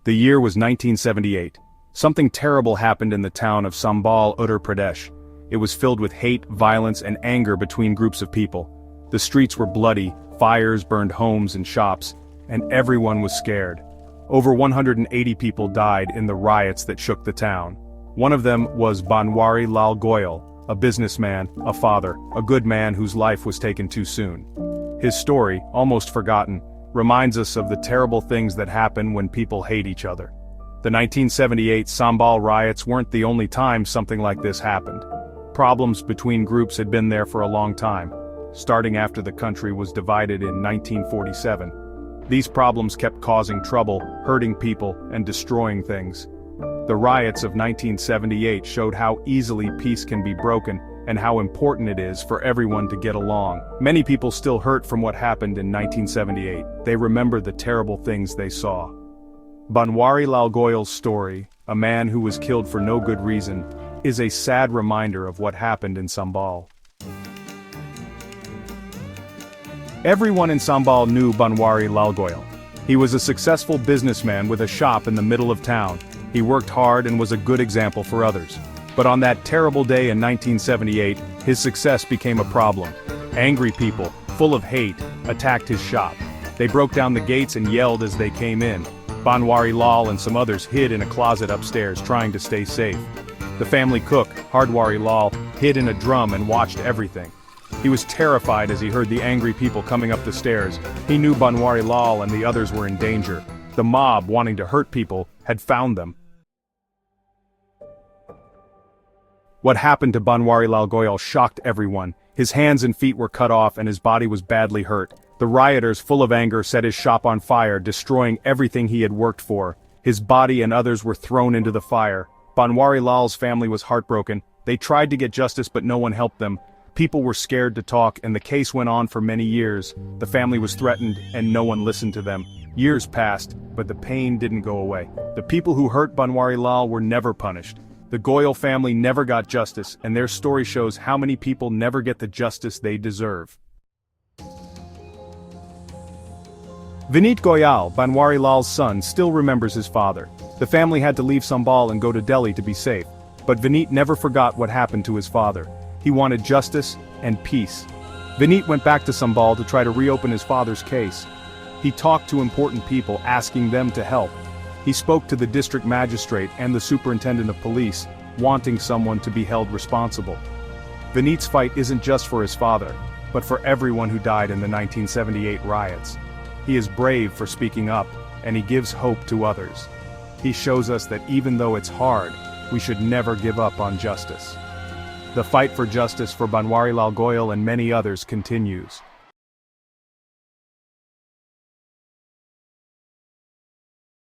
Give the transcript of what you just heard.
The year was 1978. Something terrible happened in the town of Sambhal, Uttar Pradesh. It was filled with hate, violence, and anger between groups of people. The streets were bloody, fires burned homes and shops, and everyone was scared. Over 180 people died in the riots that shook the town. One of them was Banwari Lal Goyal, a businessman, a father, a good man whose life was taken too soon. His story, almost forgotten, reminds us of the terrible things that happen when people hate each other. The 1978 Sambhal riots weren't the only time something like this happened. Problems between groups had been there for a long time, starting after the country was divided in 1947. These problems kept causing trouble, hurting people, and destroying things. The riots of 1978 showed how easily peace can be broken, and how important it is for everyone to get along. Many people still hurt from what happened in 1978. They remember the terrible things they saw. Banwari Lal Goyal's story, a man who was killed for no good reason, is a sad reminder of what happened in Sambhal. Everyone in Sambhal knew Banwari Lal Goyal. He was a successful businessman with a shop in the middle of town. He worked hard and was a good example for others. But on that terrible day in 1978, his success became a problem. Angry people, full of hate, attacked his shop. They broke down the gates and yelled as they came in. Banwari Lal and some others hid in a closet upstairs trying to stay safe. The family cook, Hardwari Lal, hid in a drum and watched everything. He was terrified as he heard the angry people coming up the stairs. He knew Banwari Lal and the others were in danger. The mob, wanting to hurt people, had found them. What happened to Banwari Lal Goyal shocked everyone. His hands and feet were cut off and his body was badly hurt. The rioters, full of anger, set his shop on fire, destroying everything he had worked for. His body and others were thrown into the fire. Banwari Lal's family was heartbroken. They tried to get justice but no one helped them. People were scared to talk and the case went on for many years. The family was threatened and no one listened to them. Years passed, but the pain didn't go away. The people who hurt Banwari Lal were never punished. The Goyal family never got justice, and their story shows how many people never get the justice they deserve. Vineet Goyal, Banwari Lal's son, still remembers his father. The family had to leave Sambhal and go to Delhi to be safe, but Vineet never forgot what happened to his father. He wanted justice and peace. Vineet went back to Sambhal to try to reopen his father's case. He talked to important people, asking them to help. He spoke to the district magistrate and the superintendent of police, wanting someone to be held responsible. Vineet's fight isn't just for his father, but for everyone who died in the 1978 riots. He is brave for speaking up, and he gives hope to others. He shows us that even though it's hard, we should never give up on justice. The fight for justice for Banwari Lal Goyal and many others continues.